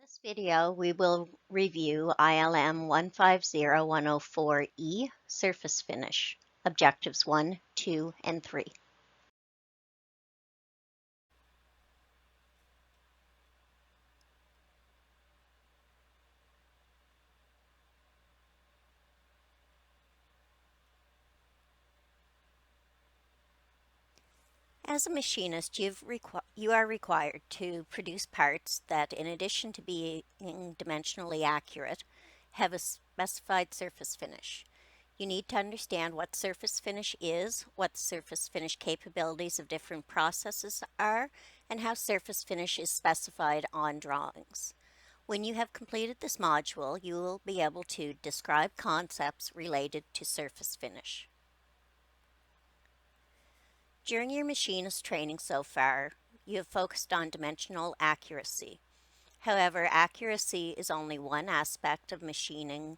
This video, we will review ILM 150104e Surface Finish, Objectives 1, 2, and 3. As a machinist, you are required to produce parts that, in addition to being dimensionally accurate, have a specified surface finish. You need to understand what surface finish is, what the surface finish capabilities of different processes are, and how surface finish is specified on drawings. When you have completed this module, you will be able to describe concepts related to surface finish. During your machinist training so far, you have focused on dimensional accuracy. However, accuracy is only one aspect of machining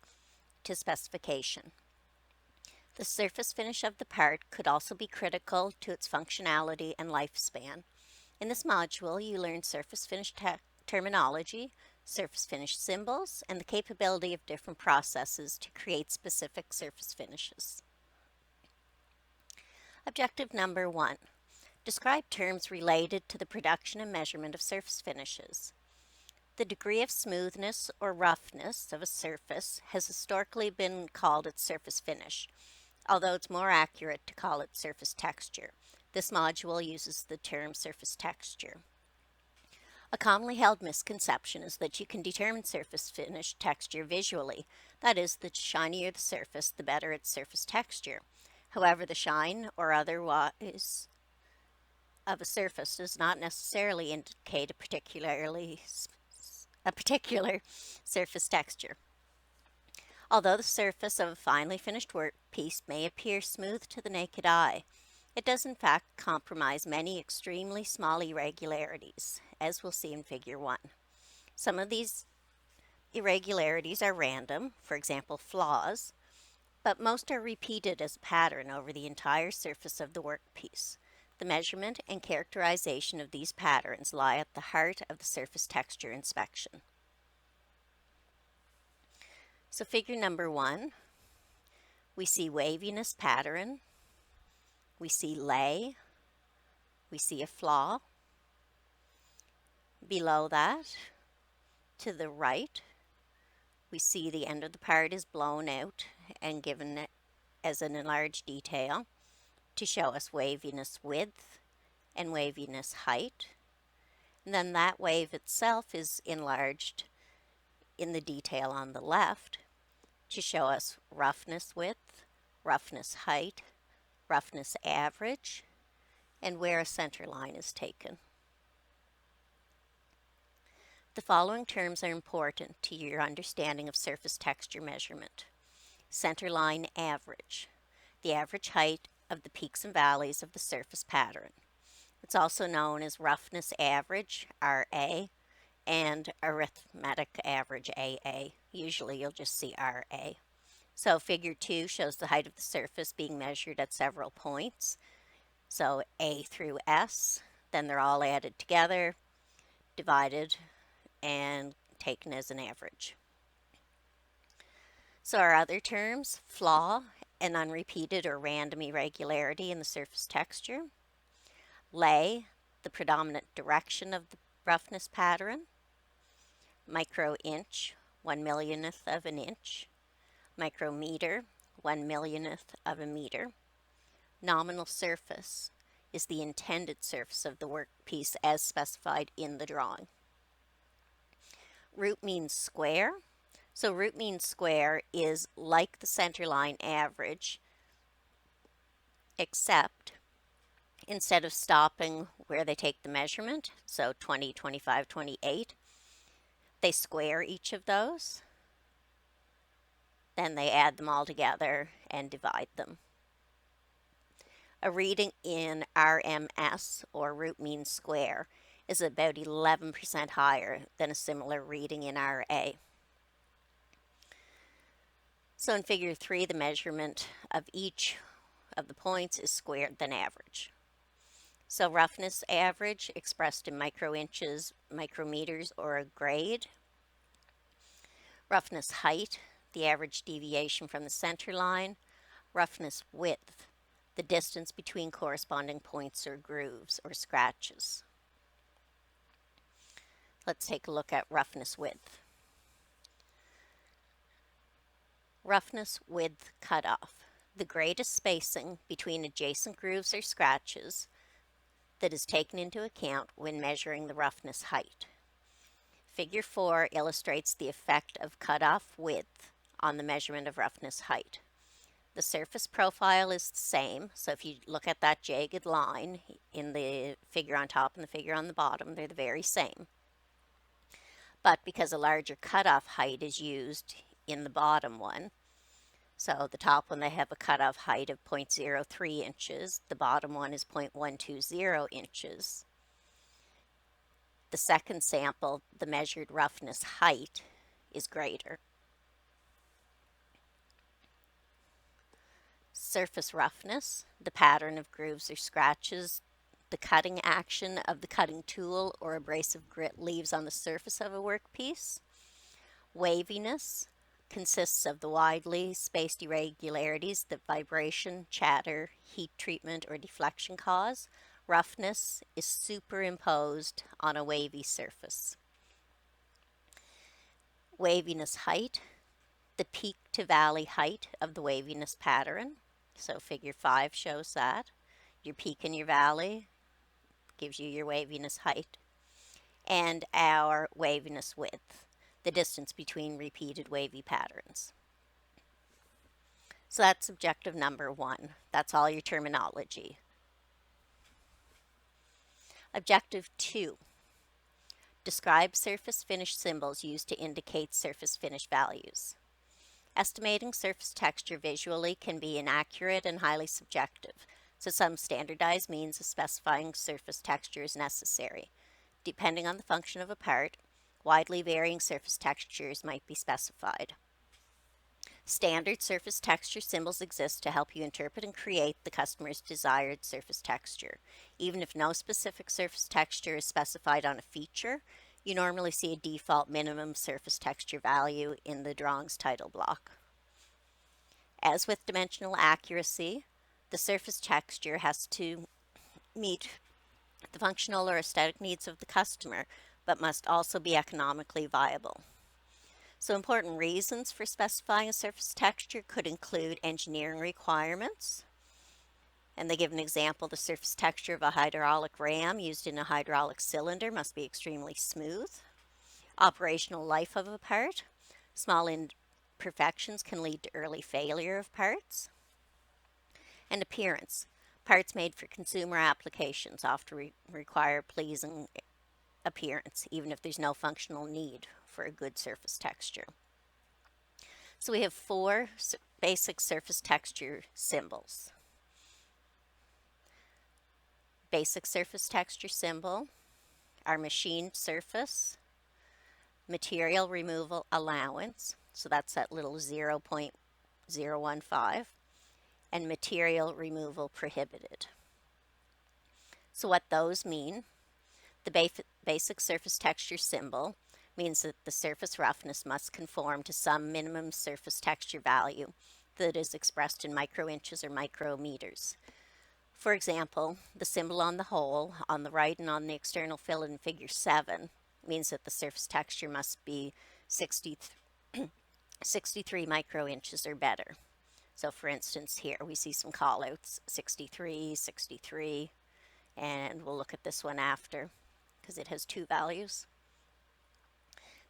to specification. The surface finish of the part could also be critical to its functionality and lifespan. In this module, you learn surface finish terminology, surface finish symbols, and the capability of different processes to create specific surface finishes. Objective number 1. Describe terms related to the production and measurement of surface finishes. The degree of smoothness or roughness of a surface has historically been called its surface finish, although it's more accurate to call it surface texture. This module uses the term surface texture. A commonly held misconception is that you can determine surface finish texture visually. That is, the shinier the surface, the better its surface texture. However, the shine or otherwise of a surface does not necessarily indicate a particular surface texture. Although the surface of a finely finished workpiece may appear smooth to the naked eye, it does in fact comprise many extremely small irregularities, as we'll see in Figure 1. Some of these irregularities are random, for example flaws, but most are repeated as a pattern over the entire surface of the workpiece. The measurement and characterization of these patterns lie at the heart of the surface texture inspection. So figure number 1, we see waviness pattern, we see lay, we see a flaw. Below that, to the right, we see the end of the part is blown out and given as an enlarged detail to show us waviness width and waviness height. And then that wave itself is enlarged in the detail on the left to show us roughness width, roughness height, roughness average, and where a center line is taken. The following terms are important to your understanding of surface texture measurement. Center line average, the average height of the peaks and valleys of the surface pattern. It's also known as roughness average, RA, and arithmetic average, AA. Usually you'll just see RA. So figure 2 shows the height of the surface being measured at several points. So A through S, then they're all added together, divided, and taken as an average. So our other terms, flaw, an unrepeated or random irregularity in the surface texture. Lay, the predominant direction of the roughness pattern. Micro-inch, 1/millionth of an inch. Micrometer, 1/millionth of a meter. Nominal surface is the intended surface of the workpiece as specified in the drawing. Root mean square. So root mean square is like the center line average, except instead of stopping where they take the measurement, so 20, 25, 28, they square each of those. Then they add them all together and divide them. A reading in RMS, or root mean square, is about 11% higher than a similar reading in RA. So in figure 3, the measurement of each of the points is squared than average. So roughness average expressed in micro-inches, micrometers, or a grade. Roughness height, the average deviation from the center line. Roughness width, the distance between corresponding points or grooves or scratches. Let's take a look at roughness width. Roughness width cutoff, the greatest spacing between adjacent grooves or scratches that is taken into account when measuring the roughness height. Figure 4 illustrates the effect of cutoff width on the measurement of roughness height. The surface profile is the same, so if you look at that jagged line in the figure on top and the figure on the bottom, they're the very same. But because a larger cutoff height is used in the bottom one, so the top one they have a cutoff height of 0.03 inches, the bottom one is 0.120 inches. The second sample, the measured roughness height, is greater. Surface roughness, the pattern of grooves or scratches the cutting action of the cutting tool or abrasive grit leaves on the surface of a workpiece. Waviness consists of the widely spaced irregularities that vibration, chatter, heat treatment, or deflection cause. Roughness is superimposed on a wavy surface. Waviness height, the peak to valley height of the waviness pattern. So figure 5 shows that. Your peak and your valley gives you your waviness height. And our waviness width, the distance between repeated wavy patterns. So that's objective number 1. That's all your terminology. Objective 2. Describe surface finish symbols used to indicate surface finish values. Estimating surface texture visually can be inaccurate and highly subjective, so some standardized means of specifying surface texture is necessary. Depending on the function of a part, widely varying surface textures might be specified. Standard surface texture symbols exist to help you interpret and create the customer's desired surface texture. Even if no specific surface texture is specified on a feature, you normally see a default minimum surface texture value in the drawing's title block. As with dimensional accuracy, the surface texture has to meet the functional or aesthetic needs of the customer, but must also be economically viable. So important reasons for specifying a surface texture could include engineering requirements. And they give an example, the surface texture of a hydraulic ram used in a hydraulic cylinder must be extremely smooth. Operational life of a part. Small imperfections can lead to early failure of parts. And appearance. Parts made for consumer applications often require pleasing appearance, even if there's no functional need for a good surface texture. So we have 4 basic surface texture symbols. Basic surface texture symbol, our machined surface, material removal allowance, so that's that little 0.015, and material removal prohibited. So what those mean, the basic surface texture symbol means that the surface roughness must conform to some minimum surface texture value that is expressed in microinches or micrometers. For example, the symbol on the hole on the right and on the external fillet in figure 7 means that the surface texture must be 63 microinches or better. So for instance here we see some callouts, 63, 63, and we'll look at this one after because it has 2 values.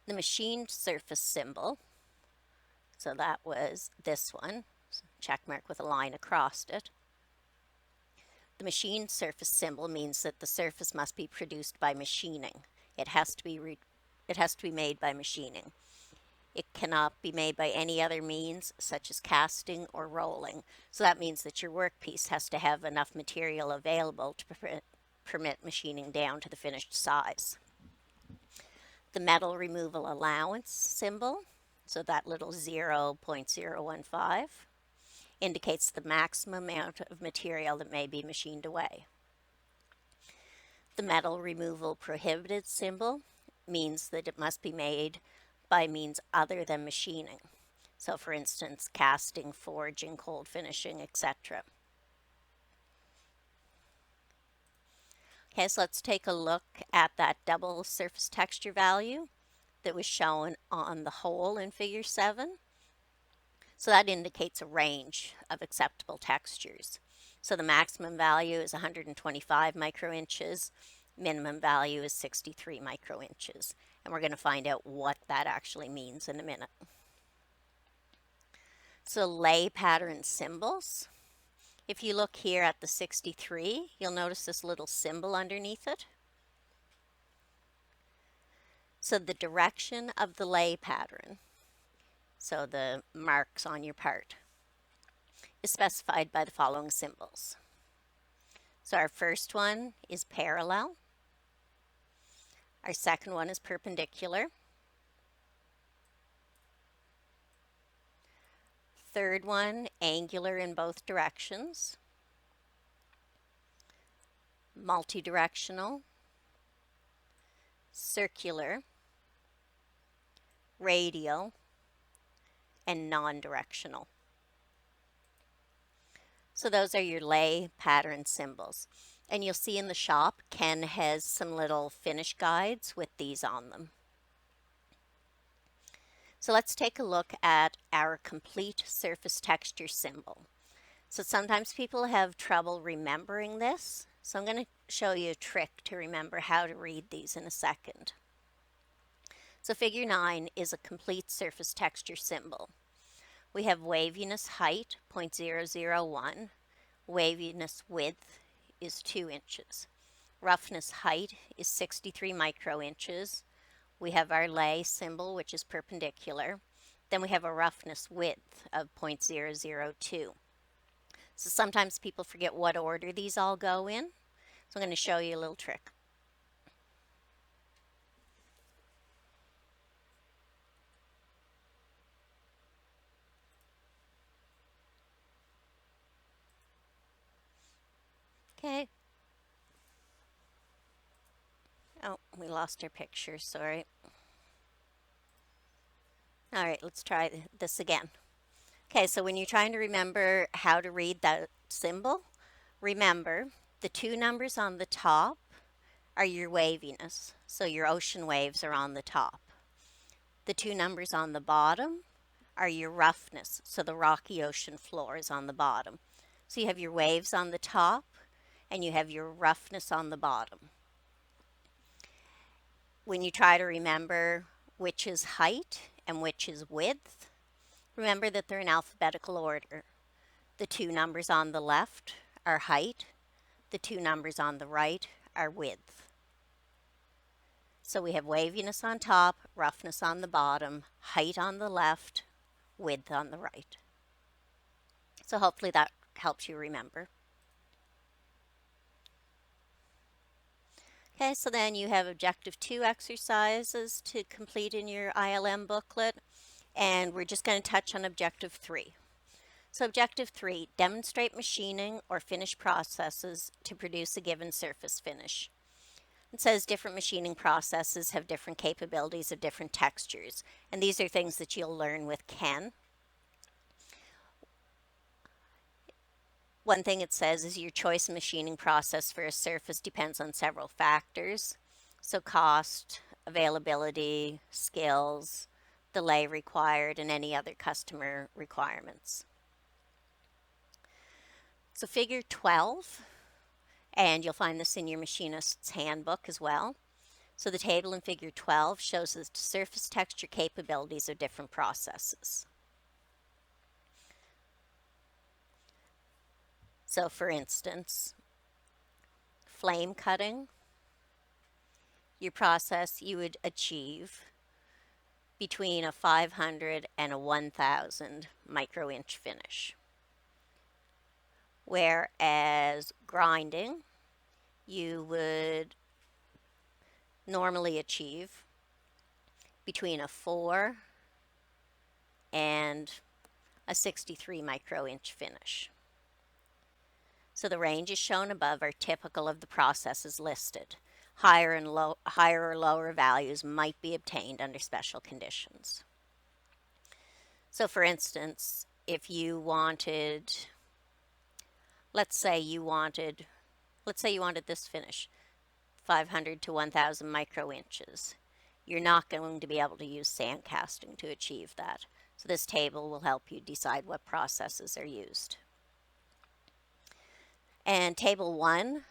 The machined surface symbol, so that was this one, check mark with a line across it. The machined surface symbol means that the surface must be produced by machining. It has to be made by machining. It cannot be made by any other means, such as casting or rolling. So that means that your workpiece has to have enough material available to permit machining down to the finished size. The metal removal allowance symbol, so that little 0.015, indicates the maximum amount of material that may be machined away. The metal removal prohibited symbol means that it must be made by means other than machining. So for instance, casting, forging, cold finishing, etc. Okay, so let's take a look at that double surface texture value that was shown on the hole in figure 7. So that indicates a range of acceptable textures. So the maximum value is 125 microinches, minimum value is 63 microinches. And we're going to find out what that actually means in a minute. So lay pattern symbols. If you look here at the 63, you'll notice this little symbol underneath it. So the direction of the lay pattern, so the marks on your part, is specified by the following symbols. So our first one is parallel. Our second one is perpendicular. Third one, angular in both directions. Multidirectional. Circular. Radial. And non-directional. So those are your lay pattern symbols. And you'll see in the shop, Ken has some little finish guides with these on them. So let's take a look at our complete surface texture symbol. So sometimes people have trouble remembering this. So I'm going to show you a trick to remember how to read these in a second. So figure 9 is a complete surface texture symbol. We have waviness height, 0.001. Waviness width is 2 inches. Roughness height is 63 microinches. We have our lay symbol, which is perpendicular. Then we have a roughness width of 0.002. So sometimes people forget what order these all go in. So I'm going to show you a little trick. Okay. Oh, we lost our picture, sorry. All right, let's try this again. Okay, so when you're trying to remember how to read that symbol, remember the 2 numbers on the top are your waviness. So your ocean waves are on the top. The 2 numbers on the bottom are your roughness. So the rocky ocean floor is on the bottom. So you have your waves on the top and you have your roughness on the bottom. When you try to remember which is height and which is width, remember that they're in alphabetical order. The 2 numbers on the left are height. The 2 numbers on the right are width. So we have waviness on top, roughness on the bottom, height on the left, width on the right. So hopefully that helps you remember. Okay, so then you have Objective 2 exercises to complete in your ILM booklet, and we're just going to touch on Objective 3. So Objective 3, demonstrate machining or finish processes to produce a given surface finish. It says different machining processes have different capabilities of different textures, and these are things that you'll learn with Ken. One thing it says is your choice of machining process for a surface depends on several factors. So cost, availability, skills, delay required, and any other customer requirements. So figure 12, and you'll find this in your machinist's handbook as well. So the table in figure 12 shows the surface texture capabilities of different processes. So for instance, flame cutting, your process you would achieve between a 500 and a 1000 microinch finish. Whereas grinding, you would normally achieve between a 4 and a 63 microinch finish. So the ranges shown above are typical of the processes listed. higher or lower values might be obtained under special conditions. So for instance, if you wanted, let's say you wanted this finish, 500 to 1000 microinches. You're not going to be able to use sand casting to achieve that. So this table will help you decide what processes are used. And table 1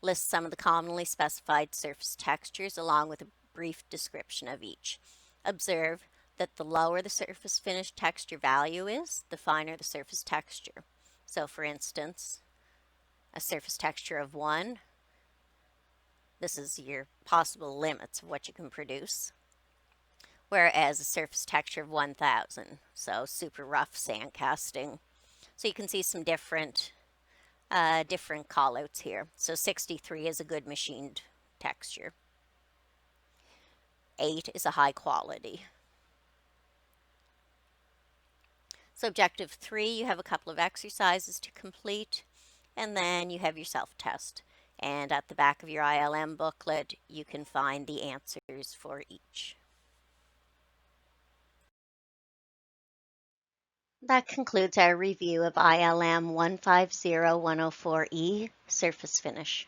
lists some of the commonly specified surface textures along with a brief description of each. Observe that the lower the surface finish texture value is, the finer the surface texture. So for instance, a surface texture of 1, this is your possible limits of what you can produce. Whereas a surface texture of 1000, so super rough sand casting. So you can see some different callouts here. So 63 is a good machined texture. 8 is a high quality. So objective 3, you have a couple of exercises to complete, and then you have your self-test. And at the back of your ILM booklet, you can find the answers for each. That concludes our review of ILM 150104e, Surface Finish.